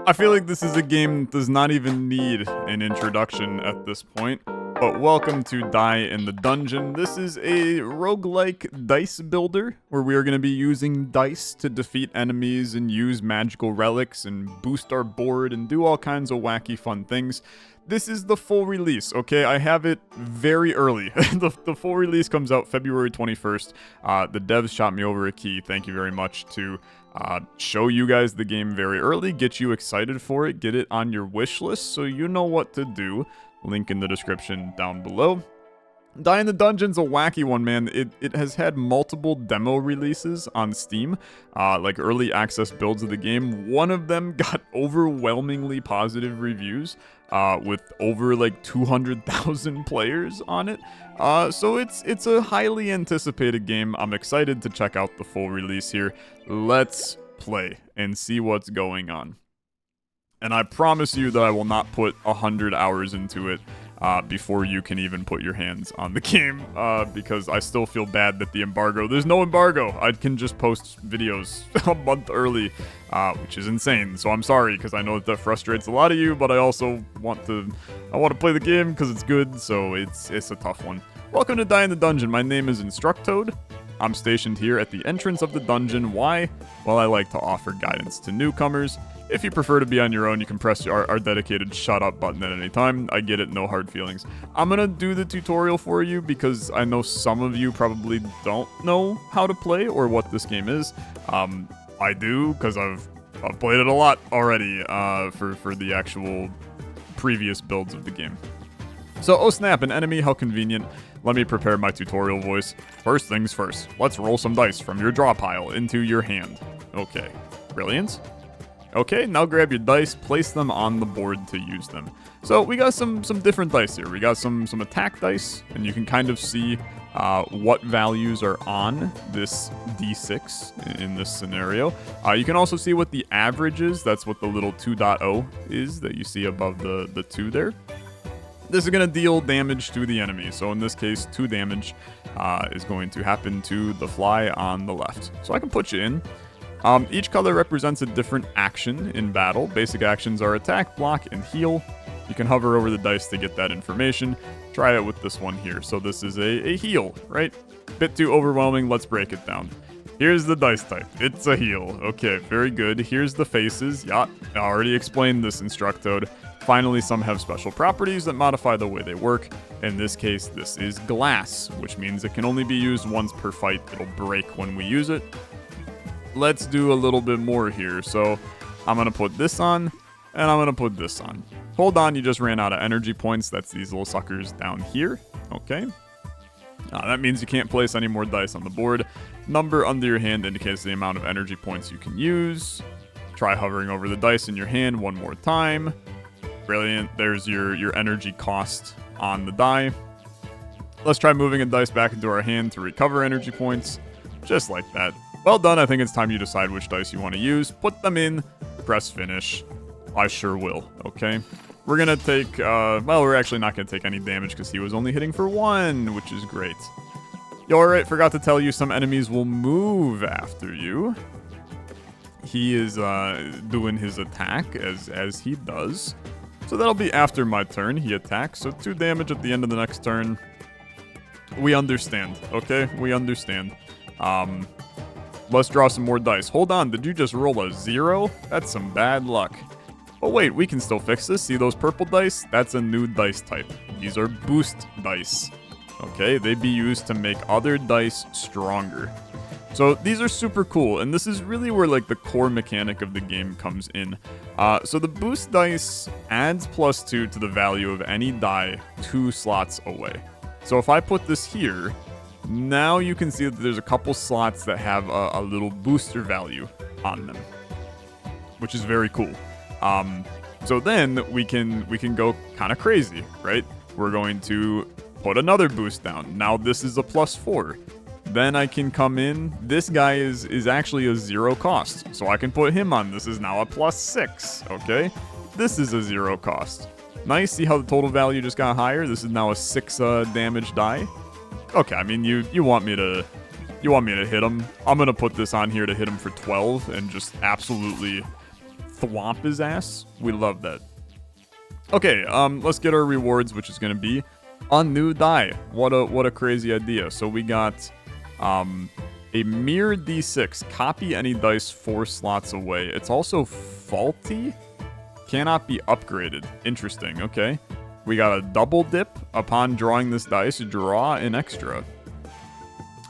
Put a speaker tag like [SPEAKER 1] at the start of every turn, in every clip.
[SPEAKER 1] I feel like this is a game that does not even need an introduction at this point. But welcome to Die in the Dungeon. This is a roguelike dice builder where we are going to be using dice to defeat enemies and use magical relics and boost our board and do all kinds of wacky fun things. This is the full release, okay? I have it very early. The full release comes out February 21st. The devs shot me over a key, thank you very much, to show you guys the game very early, get you excited for it, get it on your wish list so you know what to do. Link in the description down below. Die in the Dungeon's a wacky one, man. It has had multiple demo releases on Steam, like early access builds of the game. One of them got overwhelmingly positive reviews, with over like 200,000 players on it. So it's a highly anticipated game. I'm excited to check out the full release here. Let's play and see what's going on. And I promise you that I will not put 100 hours into it before you can even put your hands on the game, because I still feel bad that the embargo, there's no embargo. I can just post videos a month early, which is insane. So I'm sorry, because I know that frustrates a lot of you, but I also want to play the game because it's good, so it's a tough one. Welcome to Die in the Dungeon. My name is Instructoad. I'm stationed here at the entrance of the dungeon. Why? Well, I like to offer guidance to newcomers. If you prefer to be on your own, you can press our dedicated shut up button at any time. I get it, no hard feelings. I'm gonna do the tutorial for you because I know some of you probably don't know how to play or what this game is. I do, because I've played it a lot already for the actual previous builds of the game. So, oh snap, an enemy, how convenient. Let me prepare my tutorial voice. First things first, let's roll some dice from your draw pile into your hand. Okay, brilliant. Okay, now grab your dice, place them on the board to use them. So we got some different dice here. We got some attack dice, and you can kind of see what values are on this D6 in this scenario. You can also see what the average is. That's what the little 2.0 is that you see above the 2 there. This is going to deal damage to the enemy. So in this case, 2 damage is going to happen to the fly on the left. So I can put you in. Each color represents a different action in battle. Basic actions are attack, block, and heal. You can hover over the dice to get that information. Try it with this one here. So this is a heal, right? Bit too overwhelming. Let's break it down. Here's the dice type. It's a heal. Okay, very good. Here's the faces. Yeah, I already explained this, Instructoad. Finally, some have special properties that modify the way they work. In this case, this is glass, which means it can only be used once per fight. It'll break when we use it. Let's do a little bit more here. So I'm going to put this on, and I'm going to put this on. Hold on, you just ran out of energy points. That's these little suckers down here. Okay. That means you can't place any more dice on the board. Number under your hand indicates the amount of energy points you can use. Try hovering over the dice in your hand one more time. Brilliant. There's your energy cost on the die. Let's try moving a dice back into our hand to recover energy points. Just like that. Well done. I think it's time you decide which dice you want to use. Put them in. Press finish. I sure will. Okay. We're going to take... well, we're actually not going to take any damage because he was only hitting for 1, which is great. Yo, alright. Forgot to tell you some enemies will move after you. He is doing his attack as he does. So that'll be after my turn. He attacks. So 2 damage at the end of the next turn. We understand. Okay? We understand. Let's draw some more dice. Hold on, did you just roll a 0? That's some bad luck. Oh wait, we can still fix this. See those purple dice? That's a new dice type. These are boost dice. Okay, they'd be used to make other dice stronger. So these are super cool, and this is really where like the core mechanic of the game comes in. So the boost dice adds +2 to the value of any die 2 slots away. So if I put this here, now you can see that there's a couple slots that have a little booster value on them, which is very cool. So then we can go kind of crazy, right? We're going to put another boost down. Now this is a +4. Then I can come in. This guy is actually a 0 cost, so I can put him on. This is now a +6, okay? This is a 0 cost. Nice, see how the total value just got higher? This is now a 6 damage die. Okay, I mean, you want me to hit him. I'm gonna put this on here to hit him for 12 and just absolutely thwomp his ass. We love that. Okay, let's get our rewards, which is gonna be a new die. What a crazy idea. So we got a mirror D6. Copy any dice 4 slots away. It's also faulty. Cannot be upgraded. Interesting. Okay. We got a double dip. Upon drawing this dice, draw an extra.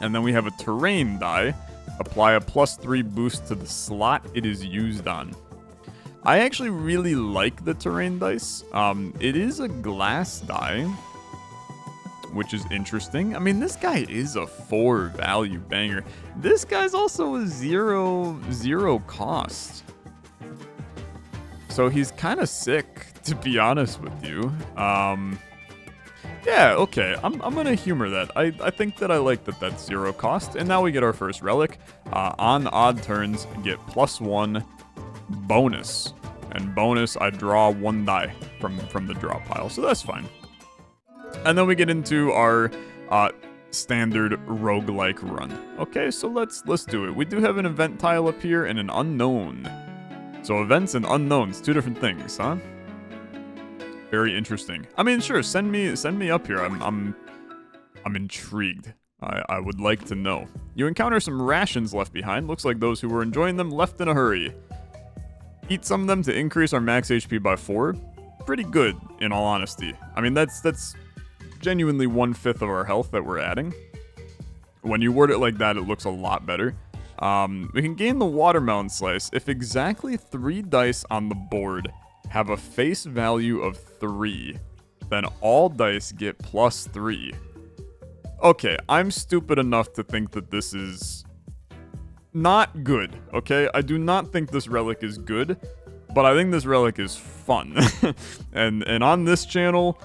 [SPEAKER 1] And then we have a terrain die. Apply a +3 boost to the slot it is used on. I actually really like the terrain dice. It is a glass die, which is interesting. I mean, this guy is a 4 value banger. This guy's also a 0 cost. So he's kind of sick, to be honest with you. Yeah, okay, I'm gonna humor that. I think that I like that that's 0 cost. And now we get our first relic. On odd turns, get +1 bonus. And bonus, I draw 1 die from the draw pile, so that's fine. And then we get into our standard roguelike run. Okay, so let's do it. We do have an event tile up here and an unknown. So events and unknowns, 2 different things, huh? Very interesting. I mean, sure, send me up here. I'm intrigued. I would like to know. You encounter some rations left behind. Looks like those who were enjoying them left in a hurry. Eat some of them to increase our max HP by 4. Pretty good, in all honesty. I mean, that's genuinely 1/5 of our health that we're adding. When you word it like that, it looks a lot better. We can gain the watermelon slice if exactly 3 dice on the board have a face value of 3, then all dice get +3. Okay, I'm stupid enough to think that this is not good, okay? I do not think this relic is good, but I think this relic is fun. and on this channel,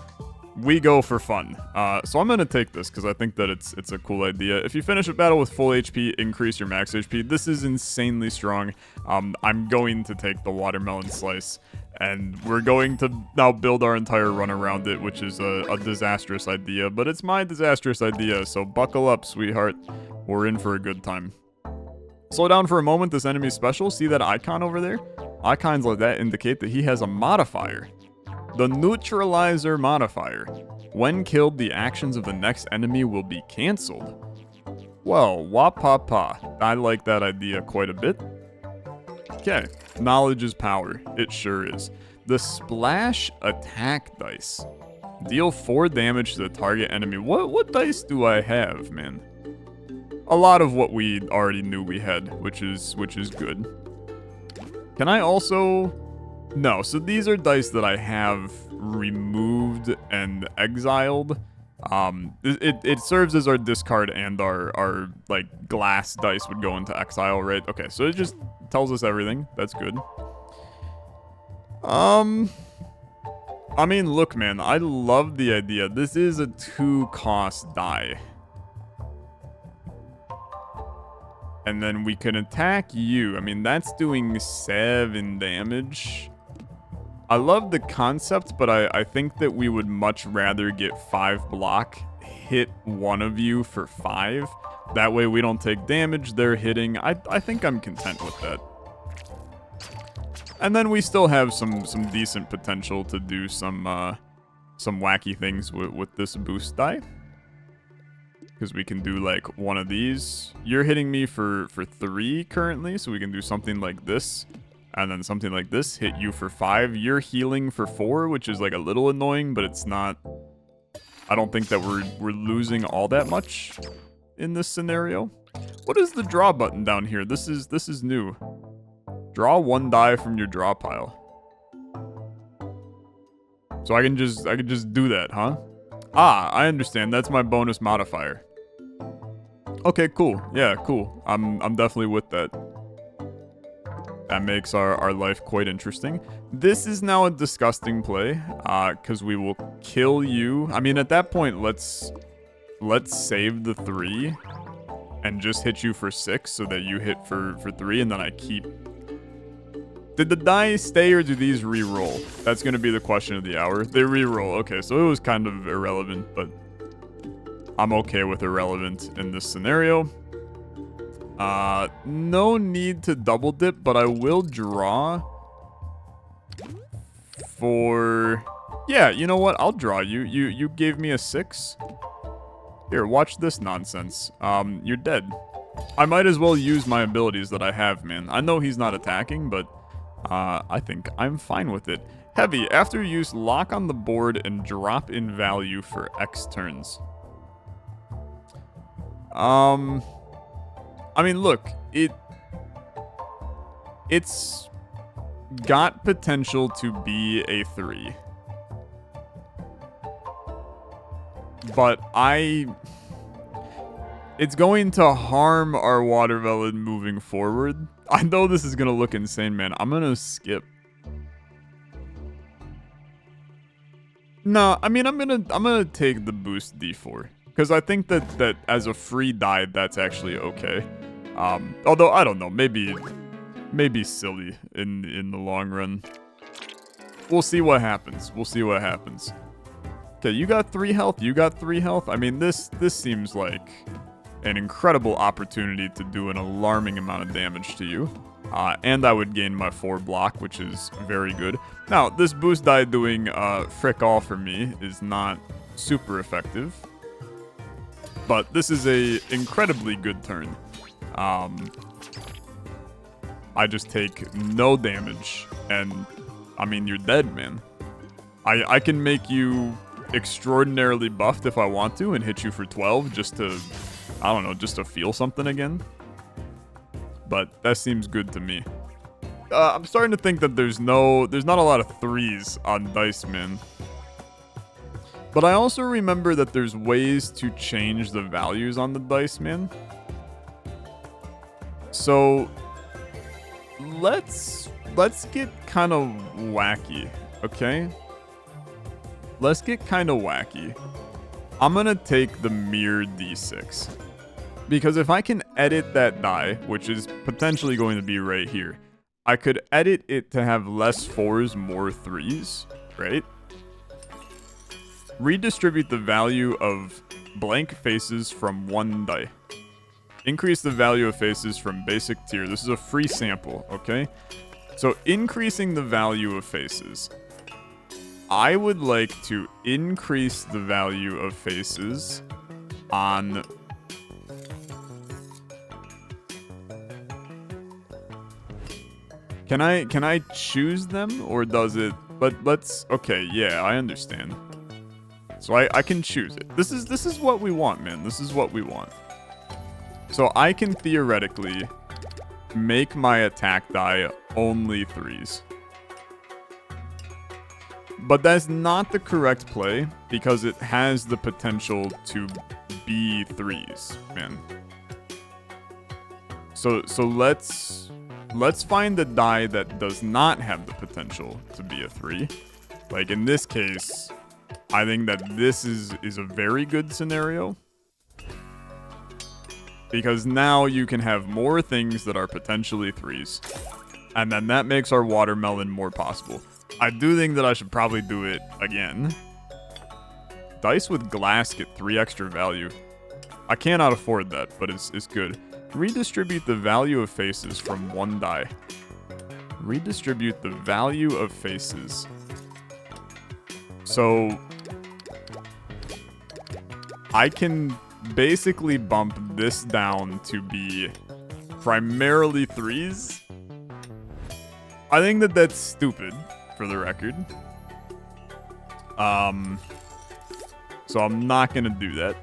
[SPEAKER 1] we go for fun. So I'm gonna take this because I think that it's a cool idea. If you finish a battle with full HP, increase your max HP. This is insanely strong. I'm going to take the watermelon slice, and we're going to now build our entire run around it, which is a disastrous idea, but it's my disastrous idea, so buckle up, sweetheart. We're in for a good time. Slow down for a moment. This enemy's special. See that icon over there? Icons like that indicate that he has a modifier. The neutralizer modifier. When killed, the actions of the next enemy will be cancelled. Well, wah-pa-pa. I like that idea quite a bit. Okay, knowledge is power. It sure is. The splash attack dice. Deal 4 damage to the target enemy. What dice do I have, man? A lot of what we already knew we had, which is good. Can I also... No, so these are dice that I have removed and exiled. It serves as our discard, and our like glass dice would go into exile, right? Okay, so it just tells us everything. That's good. I mean, look, man, I love the idea. This is a 2-cost die. And then we can attack you. I mean, that's doing 7 damage. I love the concept, but I think that we would much rather get 5 block, hit one of you for 5. That way we don't take damage, they're hitting. I think I'm content with that. And then we still have some decent potential to do some wacky things with this boost die. Because we can do like one of these. You're hitting me for 3 currently, so we can do something like this. And then something like this, hit you for 5. You're healing for 4, which is like a little annoying, but it's not... I don't think that we're losing all that much in this scenario. What is the draw button down here? This is new. Draw 1 die from your draw pile. So I can just do that, huh? Ah, I understand. That's my bonus modifier. Okay, cool. Yeah, cool. I'm definitely with that. That makes our life quite interesting. This is now a disgusting play, because we will kill you. I mean, at that point, let's save the 3 and just hit you for 6 so that you hit for 3, and then I keep... Did the die stay or do these re-roll? That's going to be the question of the hour. They re-roll. Okay, so it was kind of irrelevant, but I'm okay with irrelevant in this scenario. No need to double dip, but I will draw for... Yeah, you know what? I'll draw you. You gave me a 6. Here, watch this nonsense. You're dead. I might as well use my abilities that I have, man. I know he's not attacking, but I think I'm fine with it. Heavy. After use, lock on the board and drop in value for X turns. I mean, look, it's got potential to be a 3. But it's going to harm our watermelon moving forward. I know this is gonna look insane, man. I'm gonna skip. No, I mean, I'm gonna take the boost D4. Because I think that as a free die, that's actually okay. Although, I don't know, maybe silly in the long run. We'll see what happens. We'll see what happens. Okay, you got 3 health. You got 3 health. I mean, this seems like an incredible opportunity to do an alarming amount of damage to you. And I would gain my 4 block, which is very good. Now, this boost die doing frick all for me is not super effective. But this is a incredibly good turn. I just take no damage, and I mean, you're dead, man. I can make you extraordinarily buffed if I want to and hit you for 12 just to, I don't know, just to feel something again. But that seems good to me. I'm starting to think that there's not a lot of 3s on dice, man. But I also remember that there's ways to change the values on the dice, man. So let's get kind of wacky, okay? Let's get kind of wacky. I'm gonna take the mere D6. Because if I can edit that die, which is potentially going to be right here, I could edit it to have less 4s, more 3s, right? Redistribute the value of blank faces from 1 die. Increase the value of faces from basic tier. This is a free sample, okay? So increasing the value of faces. I would like to increase the value of faces on... Can I choose them, or does it... Let's... Okay, yeah, I understand. So I can choose it. This is what we want, man. This is what we want. So I can theoretically make my attack die only 3s. But that's not the correct play, because it has the potential to be 3s, man. So let's find a die that does not have the potential to be a 3. Like in this case, I think that this is a very good scenario. Because now you can have more things that are potentially 3s. And then that makes our watermelon more possible. I do think that I should probably do it again. Dice with glass get 3 extra value. I cannot afford that, but it's good. Redistribute the value of faces from 1 die. Redistribute the value of faces. So I can basically bump this down to be primarily 3s. I think that that's stupid, for the record. So I'm not gonna do that.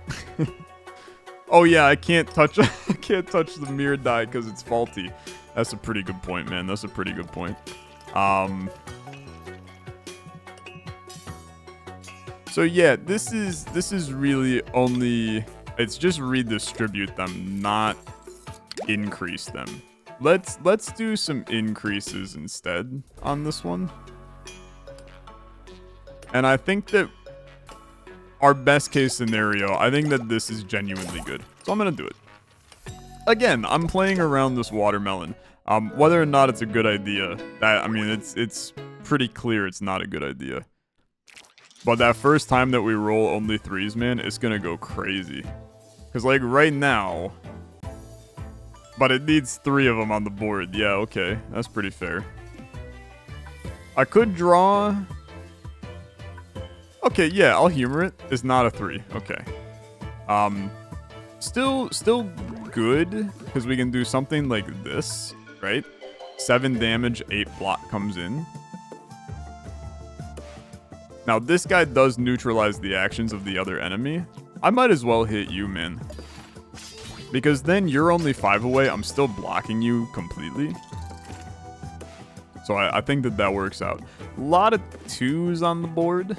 [SPEAKER 1] Oh yeah, I can't touch the mirror die because it's faulty. That's a pretty good point, man. That's a pretty good point. So yeah, this is really only, it's just redistribute them, not increase them. Let's do some increases instead on this one. And I think that our best case scenario, I think that this is genuinely good. So I'm gonna do it. Again, I'm playing around this watermelon. Whether or not it's a good idea, I mean, it's pretty clear it's not a good idea. But that first time that we roll only 3s, man, it's gonna go crazy. Because, like, right now... But it needs 3 of them on the board. Yeah, okay. That's pretty fair. I could draw... Okay, yeah, I'll humor it. It's not a 3. Okay. Still good, because we can do something like this, right? 7 damage, 8 block comes in. Now, this guy does neutralize the actions of the other enemy. I might as well hit you, man. Because then you're only 5 away. I'm still blocking you completely. So I think that works out. A lot of 2s on the board,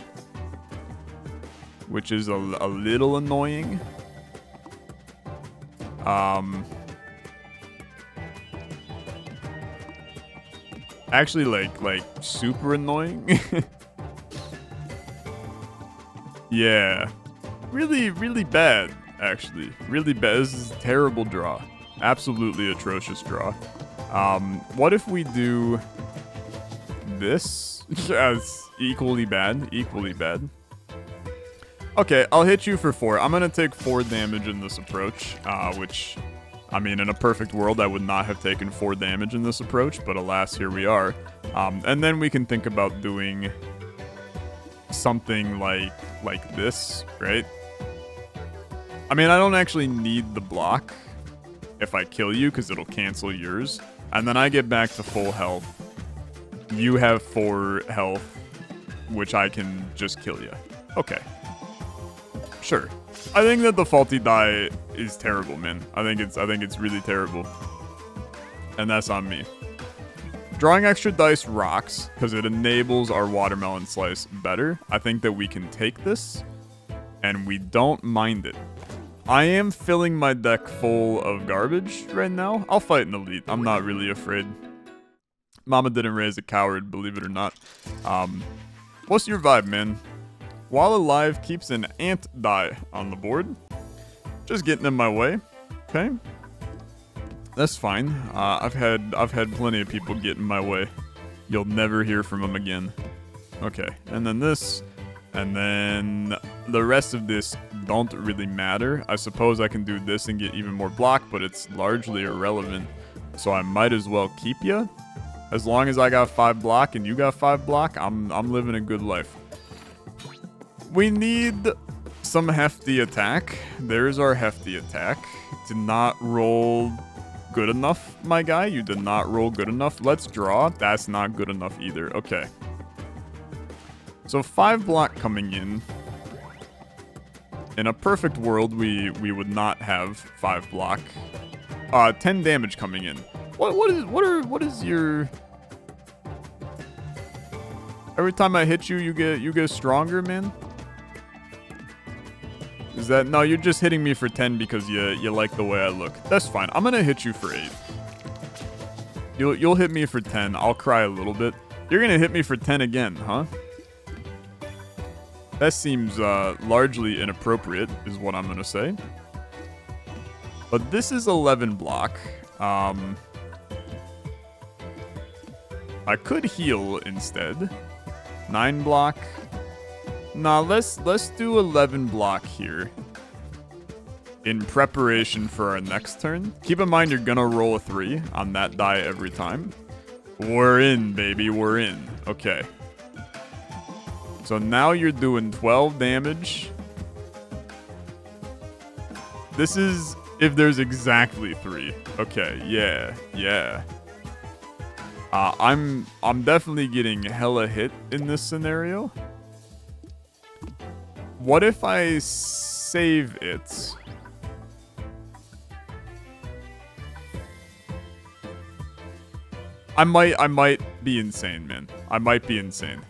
[SPEAKER 1] which is a little annoying. Actually, like super annoying. Yeah, really bad. Actually, really bad. This is a terrible draw. Absolutely atrocious draw. What if we do this? As equally bad. Equally bad. Okay, I'll hit you for 4. I'm gonna take 4 damage in this approach, which, I mean, in a perfect world, I would not have taken 4 damage in this approach, but alas, here we are. And then we can think about doing something like this, right? I mean, I don't actually need the block if I kill you, because it'll cancel yours. And then I get back to full health. You have 4 health, which I can just kill you. Okay. Sure. I think that the faulty die is terrible, man. I think it's really terrible. And that's on me. Drawing extra dice rocks, because it enables our watermelon slice better. I think that we can take this, and we don't mind it. I am filling my deck full of garbage right now. I'll fight an elite. I'm not really afraid. Mama didn't raise a coward, believe it or not. What's your vibe, man? While alive keeps an ant die on the board. Just getting in my way. Okay. That's fine. I've had plenty of people get in my way. You'll never hear from them again. Okay. And then this. And then the rest of this don't really matter. I suppose I can do this and get even more block, but it's largely irrelevant. So I might as well keep you. As long as I got 5 block and you got 5 block, I'm living a good life. We need some hefty attack. There's our hefty attack. Did not roll good enough, my guy. You did not roll good enough. Let's draw. That's not good enough either. Okay. So 5 block coming in. In a perfect world, we would not have 5 block. 10 damage coming in. What is your... Every time I hit you, you get stronger, man? Is that... No, you're just hitting me for 10 because you like the way I look. That's fine. I'm gonna hit you for 8. You'll hit me for 10. I'll cry a little bit. You're gonna hit me for 10 again, huh? That seems largely inappropriate, is what I'm gonna say. But this is 11 block. I could heal instead. 9 block. Nah, let's do 11 block here. In preparation for our next turn. Keep in mind you're gonna roll a 3 on that die every time. We're in, baby, we're in. Okay. So now you're doing 12 damage. This is if there's exactly 3. Okay, yeah. I'm definitely getting hella hit in this scenario. What if I save it? I might be insane, man. I might be insane.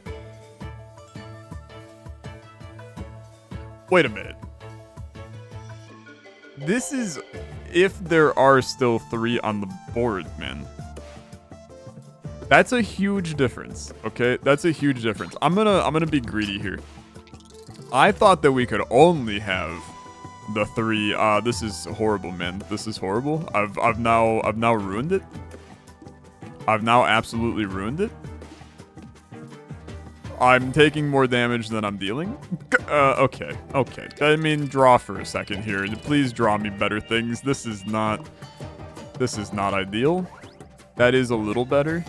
[SPEAKER 1] Wait a minute. This is if there are still 3 on the board, man. That's a huge difference, okay? That's a huge difference. I'm gonna be greedy here. I thought that we could only have the 3. This is horrible, man. This is horrible. I've now ruined it. I've now absolutely ruined it. I'm taking more damage than I'm dealing. Okay. I mean, draw for a second here. Please draw me better things. This is not ideal. That is a little better.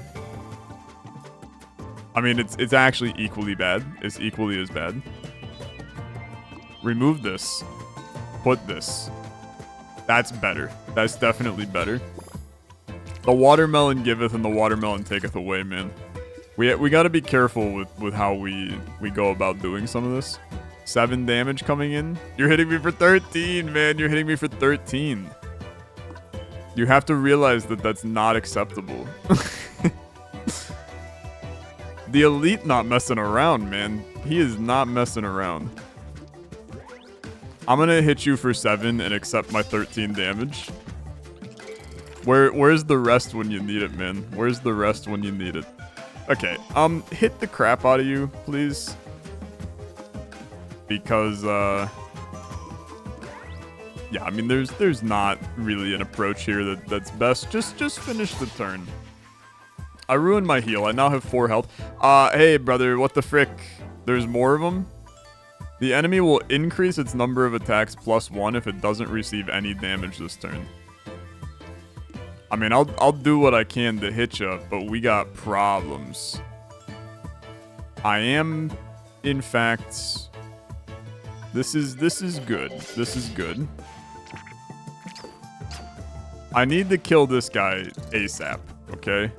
[SPEAKER 1] I mean, it's actually equally bad. It's equally as bad. Remove this. Put this. That's better. That's definitely better. The watermelon giveth and the watermelon taketh away, man. We gotta be careful with how we go about doing some of this. 7 damage coming in. You're hitting me for 13, man. You're hitting me for 13. You have to realize that that's not acceptable. The elite not messing around, man. He is not messing around. I'm gonna hit you for 7 and accept my 13 damage. Where's the rest when you need it, man? Where's the rest when you need it? Okay, hit the crap out of you, please. Because, yeah, I mean, there's not really an approach here that's best. Just finish the turn. I ruined my heal. I now have 4 health. Hey, brother, what the frick? There's more of them? The enemy will increase its number of attacks +1 if it doesn't receive any damage this turn. I mean, I'll do what I can to hit you, but we got problems. I am, in fact... This is good. This is good. I need to kill this guy ASAP, okay?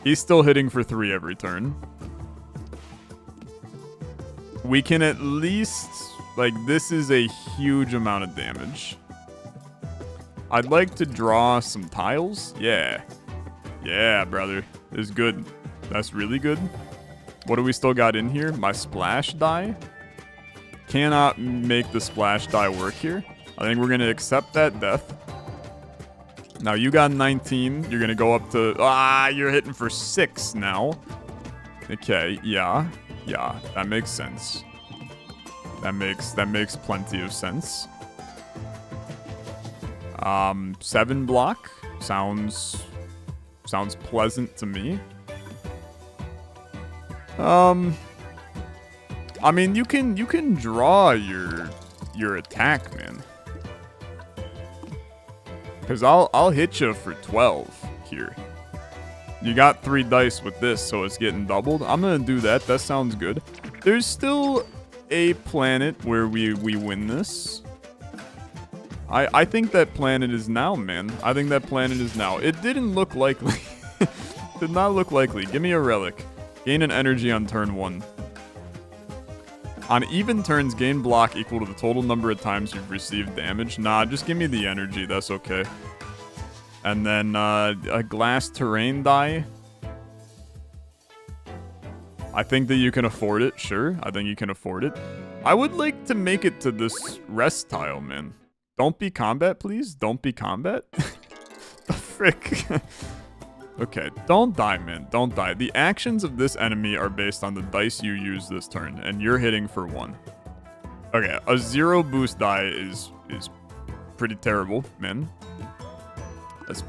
[SPEAKER 1] He's still hitting for 3 every turn. We can at least... Like, this is a huge amount of damage. I'd like to draw some tiles. Yeah. Yeah, brother. It's good. That's really good. What do we still got in here? My splash die? Cannot make the splash die work here. I think we're going to accept that death. Now, you got 19. You're going to go up to... you're hitting for 6 now. Okay, yeah. Yeah, that makes sense. That makes plenty of sense. 7 block. Sounds pleasant to me. I mean, you can draw your attack, man. Cause I'll hit you for 12 here. You got 3 dice with this, so it's getting doubled. I'm gonna do that. That sounds good. There's still a planet where we win this. I think that planet is now, man. I think that planet is now. It didn't look likely. Did not look likely. Give me a relic. Gain an energy on turn 1. On even turns, gain block equal to the total number of times you've received damage. Nah, just give me the energy. That's okay. And then a glass terrain die. I think that you can afford it. Sure, I think you can afford it. I would like to make it to this rest tile, man. Don't be combat, please. Don't be combat. The frick. Okay, don't die, man. Don't die. The actions of this enemy are based on the dice you use this turn, and you're hitting for 1. Okay, a 0 boost die is pretty terrible, man.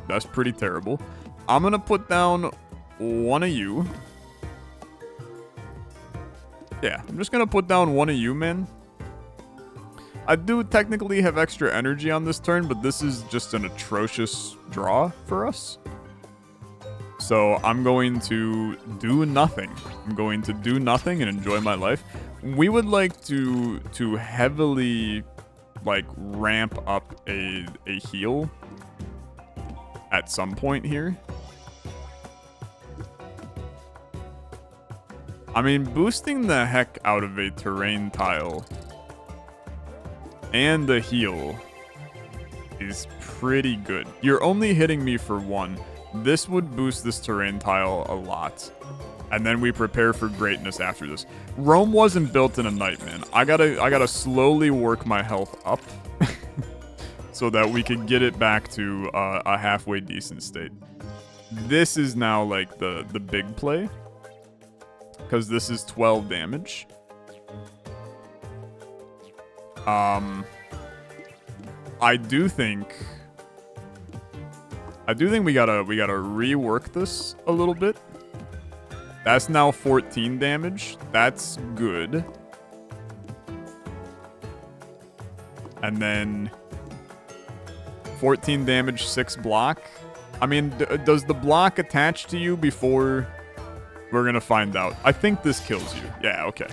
[SPEAKER 1] That's pretty terrible. I'm gonna put down 1 of you. Yeah, I'm just gonna put down 1 of you, man. I do technically have extra energy on this turn, but this is just an atrocious draw for us. So I'm going to do nothing. I'm going to do nothing and enjoy my life. We would like to heavily, like, ramp up a heal at some point here. I mean, boosting the heck out of a terrain tile and the heal is pretty good. You're only hitting me for 1. This would boost this terrain tile a lot. And then we prepare for greatness after this. Rome wasn't built in a night, man. I gotta slowly work my health up so that we can get it back to a halfway decent state. This is now like the big play, because this is 12 damage. I do think we gotta rework this a little bit. That's now 14 damage. That's good. And then 14 damage, 6 block. I mean, does the block attach to you before We're gonna find out. I think this kills you. Yeah, okay.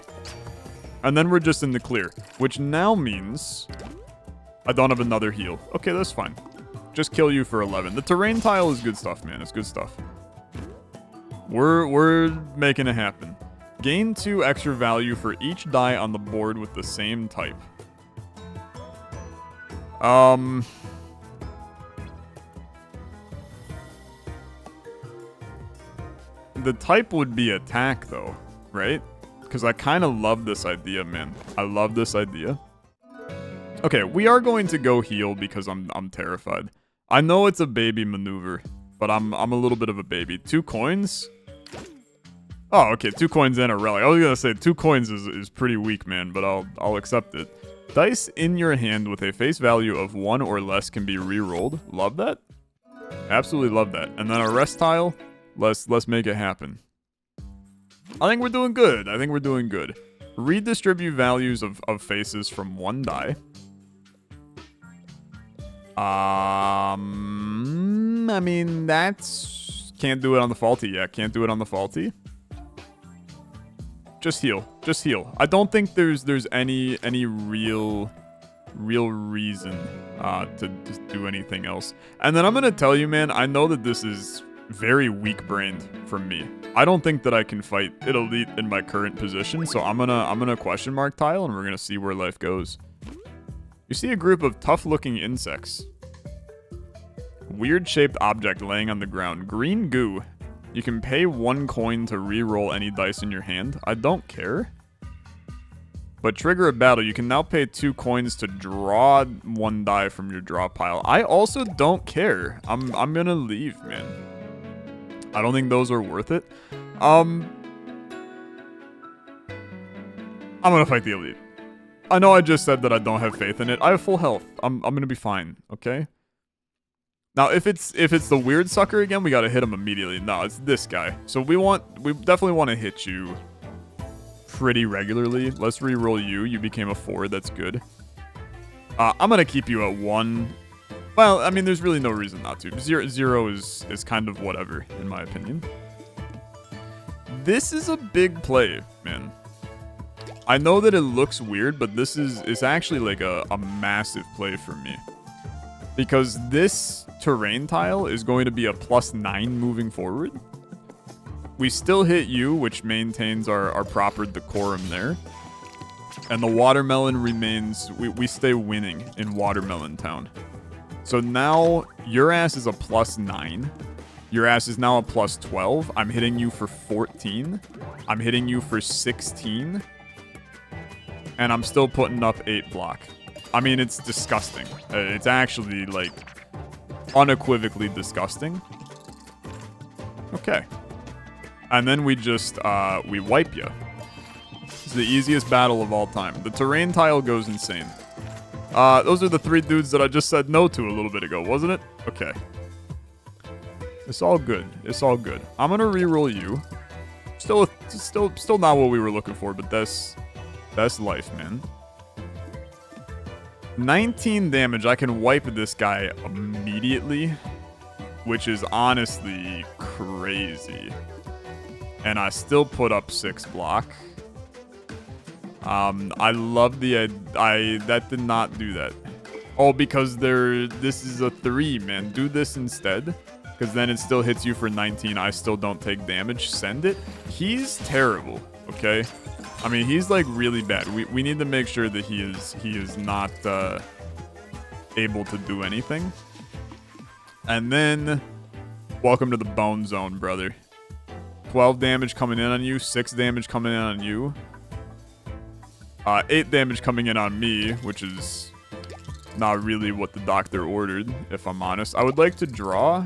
[SPEAKER 1] And then we're just in the clear, which now means I don't have another heal. Okay, that's fine. Just kill you for 11. The terrain tile is good stuff, man. It's good stuff. We're making it happen. Gain 2 extra value for each die on the board with the same type. The type would be attack, though, right? Because I kind of love this idea, man. I love this idea. Okay, we are going to go heal because I'm terrified. I know it's a baby maneuver, but I'm a little bit of a baby. 2 coins? Oh, okay, 2 coins and a relic. I was gonna say 2 coins is pretty weak, man, but I'll accept it. Dice in your hand with a face value of 1 or less can be re-rolled. Love that. Absolutely love that. And then a rest tile. Let's make it happen. I think we're doing good. I think we're doing good. Redistribute values of faces from 1 die. I mean, that's... Can't do it on the faulty. Yeah, can't do it on the faulty. Just heal. Just heal. I don't think there's any real reason to just do anything else. And then I'm gonna tell you, man, I know that this is very weak-brained from me. I don't think that I can fight it elite in my current position, so I'm gonna question mark tile, and we're gonna see where life goes. You see a group of tough-looking insects. Weird-shaped object laying on the ground. Green goo. You can pay 1 coin to re-roll any dice in your hand. I don't care. But trigger a battle. You can now pay 2 coins to draw 1 die from your draw pile. I also don't care. I'm gonna leave, man. I don't think those are worth it. I'm gonna fight the elite. I know I just said that I don't have faith in it. I have full health. I'm gonna be fine, okay? Now, if it's the weird sucker again, we gotta hit him immediately. No, it's this guy. So we definitely want to hit you pretty regularly. Let's re-roll you. You became a 4. That's good. I'm gonna keep you at 1. Well, I mean, there's really no reason not to. 0 is kind of whatever, in my opinion. This is a big play, man. I know that it looks weird, but this is actually like a massive play for me. Because this terrain tile is going to be a +9 moving forward. We still hit you, which maintains our proper decorum there. And the watermelon remains... We stay winning in Watermelon Town. So now, your ass is a +9. Your ass is now a +12. I'm hitting you for 14. I'm hitting you for 16. And I'm still putting up 8 block. I mean, it's disgusting. It's actually, like, unequivocally disgusting. Okay. And then we just, we wipe you. It's the easiest battle of all time. The terrain tile goes insane. Those are the 3 dudes that I just said no to a little bit ago, wasn't it? Okay. It's all good. It's all good. I'm gonna re-roll you. Still not what we were looking for, but that's life, man. 19 damage. I can wipe this guy immediately, which is honestly crazy. And I still put up 6 block. I love the... that did not do that. Oh, because this is a 3, man. Do this instead. Because then it still hits you for 19. I still don't take damage. Send it. He's terrible, okay? I mean, he's like really bad. We need to make sure that he is not able to do anything. And then, welcome to the bone zone, brother. 12 damage coming in on you. 6 damage coming in on you. 8 damage coming in on me, which is not really what the doctor ordered, if I'm honest. I would like to draw.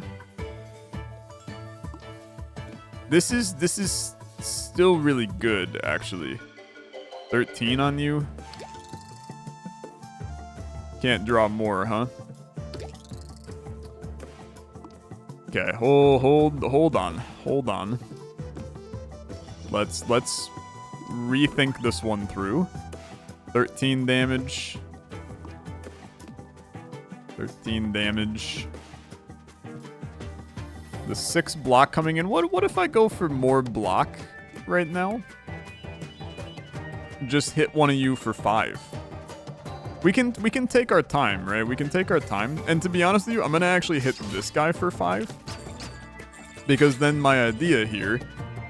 [SPEAKER 1] This is still really good, actually. 13 on you. Can't draw more, huh? Okay, hold on. Let's rethink this one through. 13 damage. 13 damage. The 6 block coming in. What if I go for more block right now? Just hit one of you for 5. We can take our time, right? We can take our time. And to be honest with you, I'm gonna actually hit this guy for 5. Because then my idea here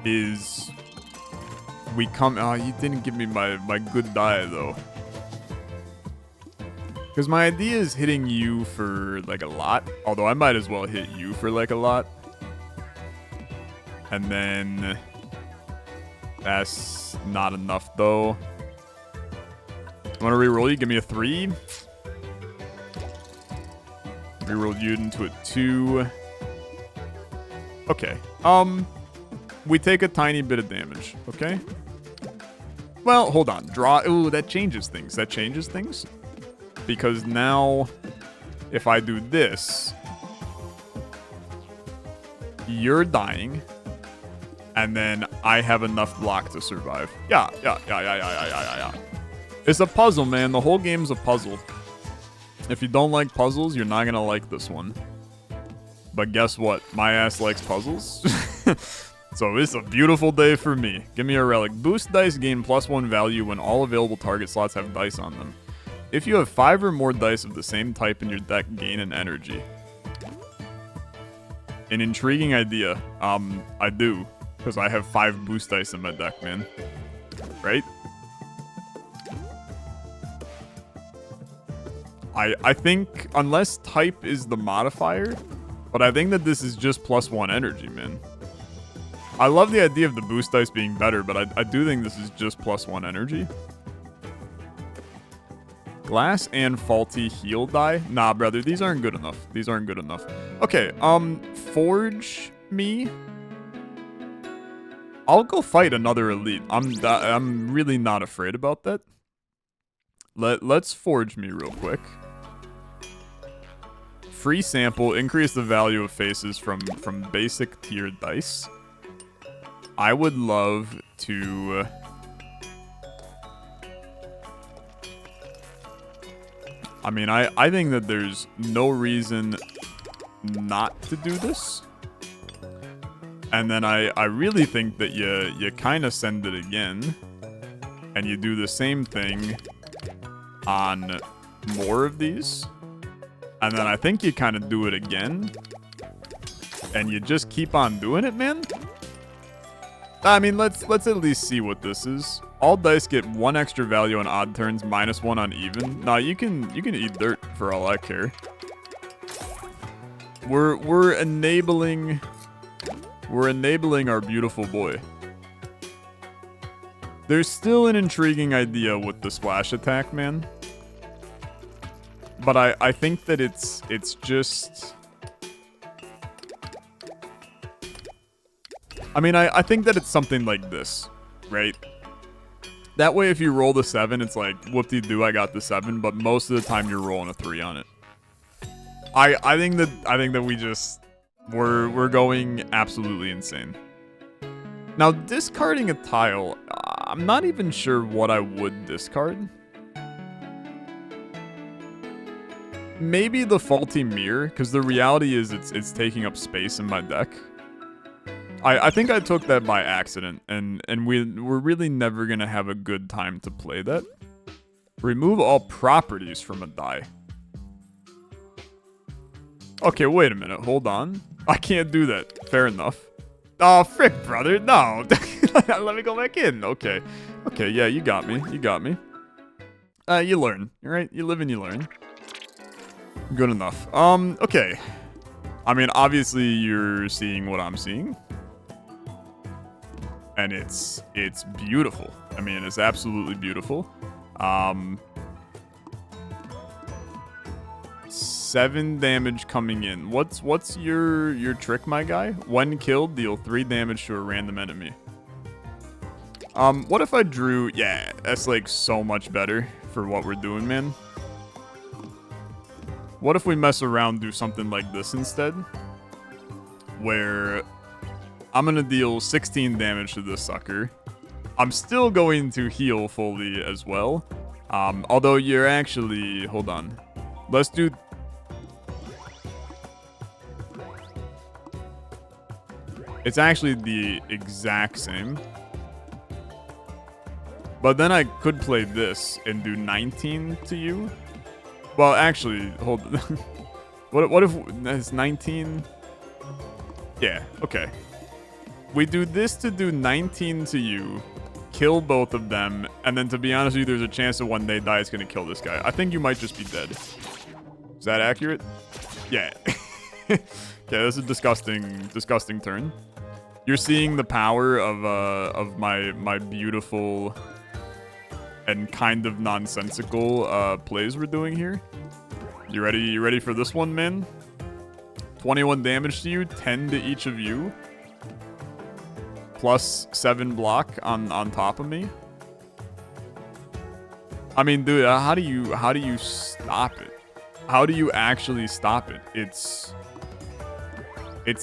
[SPEAKER 1] is we come... Oh, you didn't give me my good die, though. Because my idea is hitting you for, like, a lot. Although I might as well hit you for, like, a lot. And then... That's not enough, though. I want to reroll you. Give me a 3. Reroll you into a 2. Okay. We take a tiny bit of damage, okay? Well, hold on. Draw. Ooh, that changes things. That changes things. Because now, if I do this, you're dying, and then I have enough block to survive. Yeah. It's a puzzle, man. The whole game's a puzzle. If you don't like puzzles, you're not gonna like this one. But guess what? My ass likes puzzles. So it's a beautiful day for me. Give me a relic. Boost dice gain +1 value when all available target slots have dice on them. If you have 5 or more dice of the same type in your deck, gain an energy. An intriguing idea. I do. Because I have 5 boost dice in my deck, man. Right? I think, unless type is the modifier, but I think that this is just +1 energy, man. I love the idea of the boost dice being better, but I do think this is just +1 energy. Glass and faulty heal die? Nah, brother, these aren't good enough. These aren't good enough. Okay, forge me. I'll go fight another elite. I'm really not afraid about that. Let's forge me real quick. Free sample, increase the value of faces from basic tier dice. I would love to... I mean, I think that there's no reason not to do this. And then I really think that you kind of send it again. And you do the same thing on more of these. And then I think you kind of do it again. And you just keep on doing it, man. I mean, let's at least see what this is. All dice get 1 extra value on odd turns, -1 on even. Nah, you can eat dirt for all I care. We're enabling our beautiful boy. There's still an intriguing idea with the splash attack, man. But I think that it's just... I mean, I think that it's something like this, right? That way, if you roll the 7, it's like, whoop-de-doo, I got the 7, but most of the time you're rolling a 3 on it. I think that we just... We're going absolutely insane. Now, discarding a tile, I'm not even sure what I would discard. Maybe the faulty mirror, because the reality is it's taking up space in my deck. I think I took that by accident, and we're really never gonna have a good time to play that. Remove all properties from a die. Okay, wait a minute, hold on. I can't do that. Fair enough. Oh, frick, brother, no. Let me go back in. Okay. Okay, yeah, you got me. You got me. You learn, right? You live and you learn. Good enough. Okay. I mean, obviously you're seeing what I'm seeing. And it's beautiful. I mean, it's absolutely beautiful. 7 damage coming in. What's your trick, my guy? When killed, deal 3 damage to a random enemy. What if I drew... Yeah, that's like so much better for what we're doing, man. What if we mess around, do something like this instead? Where I'm gonna deal 16 damage to this sucker. I'm still going to heal fully as well. Although you're actually... Hold on. Let's do... It's actually the exact same. But then I could play this and do 19 to you. Well, actually, hold on. What if it's 19? Yeah, okay. We do this to do 19 to you, kill both of them, and then to be honest with you, there's a chance that when they die, it's going to kill this guy. I think you might just be dead. Is that accurate? Yeah. Okay, that's a disgusting turn. You're seeing the power of my beautiful and kind of nonsensical plays we're doing here. You ready? You ready for this one, man? 21 damage to you, 10 to each of you. Plus 7 block on top of me. I mean, dude, how do you stop it? How do you actually stop it? It's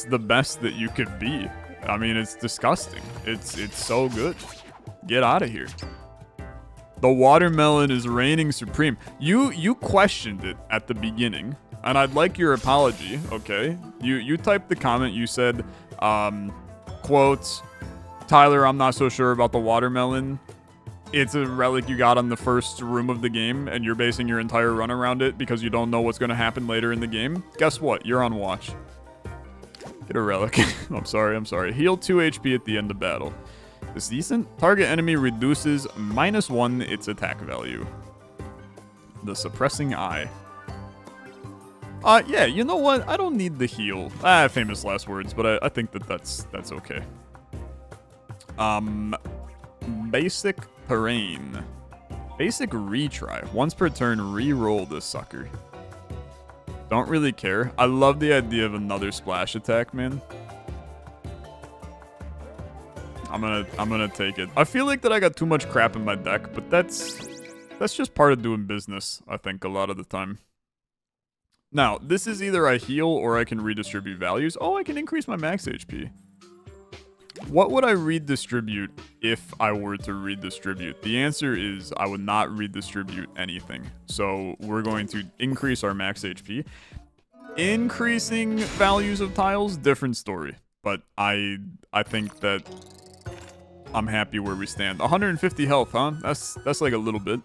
[SPEAKER 1] the best that you could be. I mean, it's disgusting. It's so good. Get out of here. The watermelon is reigning supreme. You questioned it at the beginning, and I'd like your apology, okay? You typed the comment, you said, quote, Tyler, I'm not so sure about the watermelon. It's a relic you got on the first room of the game, and you're basing your entire run around it because you don't know what's going to happen later in the game. Guess what? You're on watch. Get a relic. I'm sorry. Heal 2 HP at the end of battle. It's decent. Target enemy reduces -1 its attack value. The suppressing eye. Yeah, you know what? I don't need the heal. Famous last words, but I think that's okay. Basic terrain. Basic retry. Once per turn, re-roll this sucker. Don't really care. I love the idea of another splash attack, man. I'm gonna take it. I feel like that I got too much crap in my deck, but that's just part of doing business, I think, a lot of the time. Now, this is either I heal or I can redistribute values. Oh, I can increase my max HP. What would I redistribute if I were to redistribute? The answer is I would not redistribute anything. So we're going to increase our max HP. Increasing values of tiles, different story. But I think that I'm happy where we stand. 150 health, huh? That's like a little bit.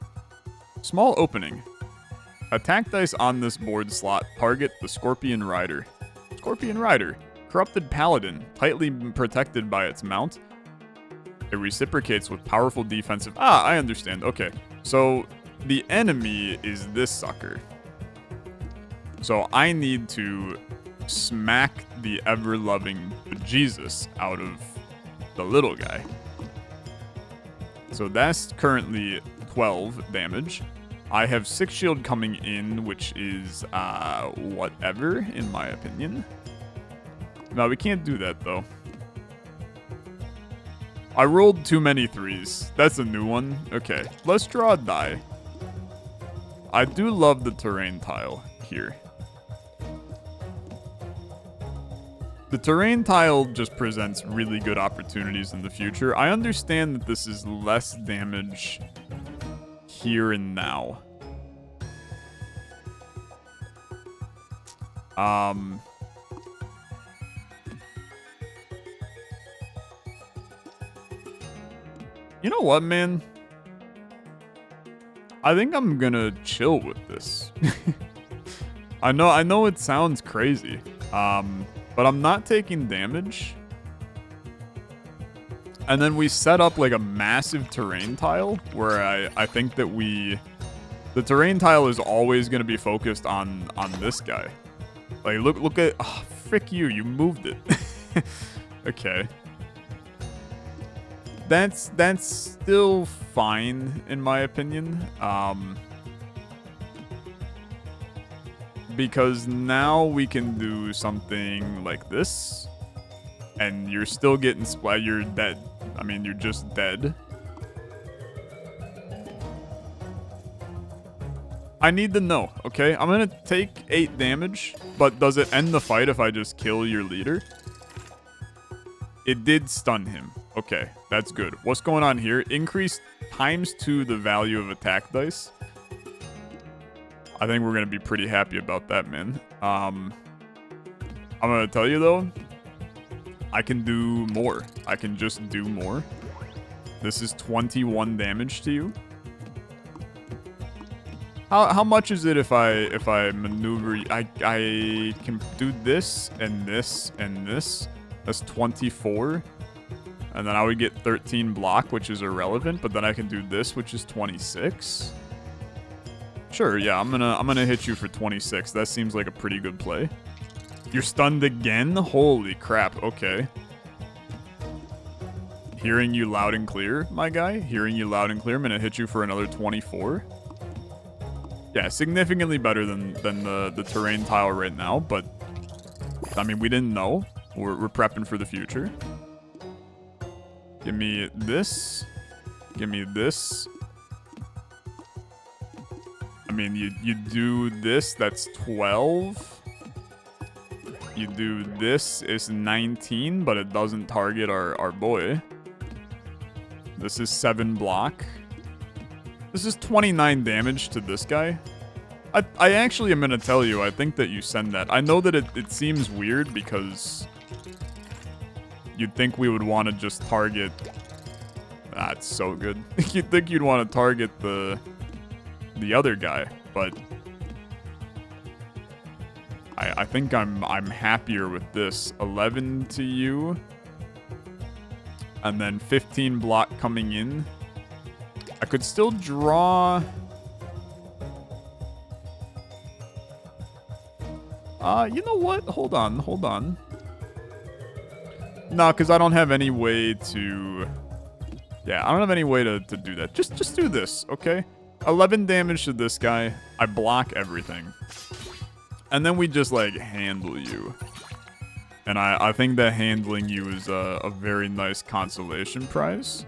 [SPEAKER 1] Small opening. Attack dice on this board slot target the Scorpion Rider. Scorpion Rider. Corrupted Paladin, tightly protected by its mount. It reciprocates with powerful defensive... I understand. Okay. So, the enemy is this sucker. So, I need to smack the ever-loving bejesus out of the little guy. So, that's currently 12 damage. I have 6 shield coming in, which is, whatever, in my opinion. No, we can't do that, though. I rolled too many 3s. That's a new one. Okay, let's draw a die. I do love the terrain tile here. The terrain tile just presents really good opportunities in the future. I understand that this is less damage here and now. You know what, man? I think I'm gonna chill with this. I know it sounds crazy, but I'm not taking damage. And then we set up like a massive terrain tile where I think that the terrain tile is always gonna be focused on this guy. Like look at, oh, frick you moved it. Okay. That's still fine in my opinion. Because now we can do something like this. And you're still getting splat. You're dead. I mean, you're just dead. I need to know, okay? I'm gonna take 8 damage, but does it end the fight if I just kill your leader? It did stun him. Okay, that's good. What's going on here? Increase ×2 the value of attack dice. I think we're going to be pretty happy about that, man. I'm going to tell you, though, I can do more. I can just do more. This is 21 damage to you. How much is it if I maneuver? I can do this and this and this. That's 24. And then I would get 13 block, which is irrelevant, but then I can do this, which is 26. Sure, yeah, I'm gonna hit you for 26. That seems like a pretty good play. You're stunned again? Holy crap, okay. Hearing you loud and clear, my guy. Hearing you loud and clear. I'm gonna hit you for another 24. Yeah, significantly better than the terrain tile right now, but I mean, we didn't know. We're prepping for the future. Give me this. Give me this. I mean, you do this, that's 12. You do this, it's 19, but it doesn't target our boy. This is 7 block. This is 29 damage to this guy. I actually am going to tell you, I think that you send that. I know that it seems weird because you'd think we would want to just target... That's so good. You'd think you'd want to target the other guy, but I think I'm happier with this. 11 to you. And then 15 block coming in. I could still draw... you know what? Hold on. No, because I don't have any way to... Yeah, I don't have any way to do that. Just do this, okay? 11 damage to this guy. I block everything. And then we just, like, handle you. And I think that handling you is a very nice consolation prize.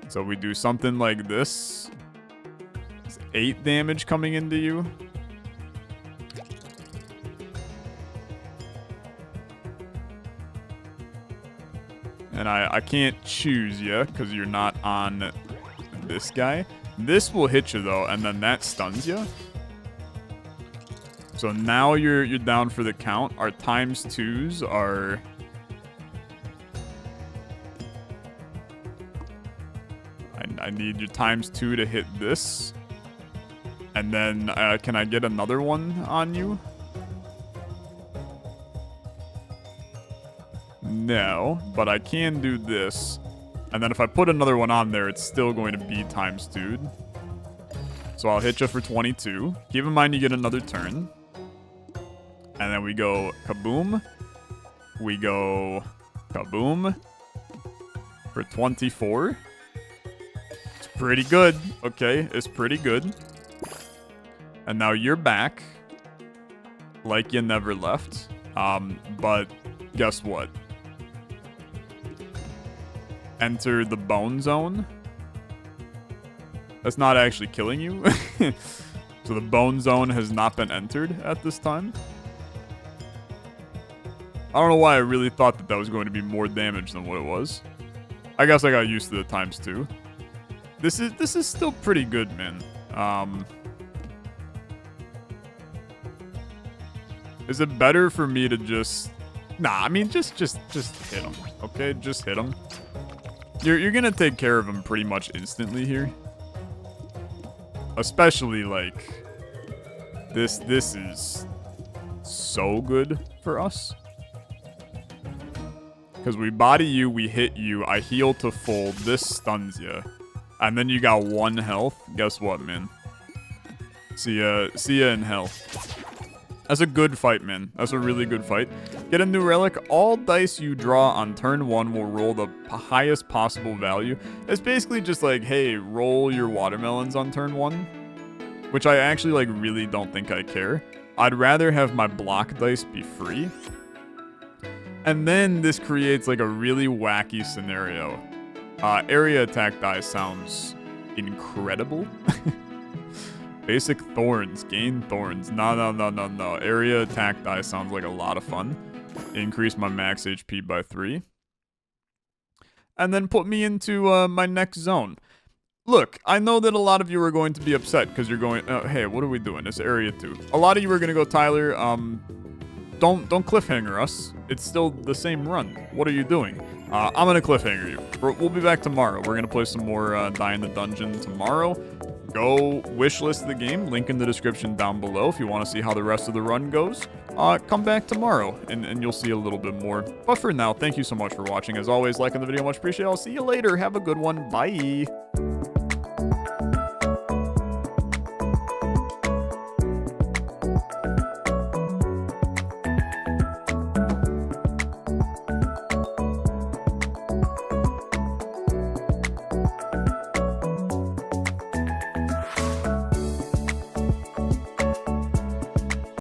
[SPEAKER 1] So we do something like this. It's 8 damage coming into you. And I can't choose you because you're not on this guy. This will hit you though, and then that stuns you. So now you're down for the count. Our times 2s are... I need your times 2 to hit this. And then can I get another one on you? No, but I can do this. And then if I put another one on there, it's still going to be times 2. So I'll hit you for 22. Keep in mind you get another turn. And then we go kaboom. We go kaboom for 24. It's pretty good. Okay, it's pretty good. And now you're back. Like you never left. But guess what? Enter the bone zone. That's not actually killing you. So the bone zone has not been entered at this time. I don't know why I really thought that was going to be more damage than what it was. I guess I got used to the times 2. This is still pretty good, man. Is it better for me to just... Nah, I mean, just hit him, okay? Just hit him. You're gonna take care of him pretty much instantly here. Especially, like... This is so good for us. Because we body you, we hit you, I heal to full, this stuns you. And then you got 1 health. Guess what, man? See ya in hell. That's a good fight, man. That's a really good fight. Get a new relic. All dice you draw on turn 1 will roll the highest possible value. It's basically just like, hey, roll your watermelons on turn 1. Which I actually, like, really don't think I care. I'd rather have my block dice be free. And then this creates, like, a really wacky scenario. Area attack die sounds incredible. Basic thorns, gain thorns. No. Area attack die sounds like a lot of fun. Increase my max HP by 3. And then put me into my next zone. Look, I know that a lot of you are going to be upset because you're going, hey, what are we doing? It's area 2. A lot of you are going to go, Tyler, don't cliffhanger us. It's still the same run. What are you doing? I'm gonna cliffhanger you. We'll be back tomorrow. We're gonna play some more Die in the Dungeon tomorrow. Go wishlist the game. Link in the description down below if you want to see how the rest of the run goes. Come back tomorrow and you'll see a little bit more. But for now, thank you so much for watching. As always, liking the video, much appreciated. I'll see you later. Have a good one. Bye.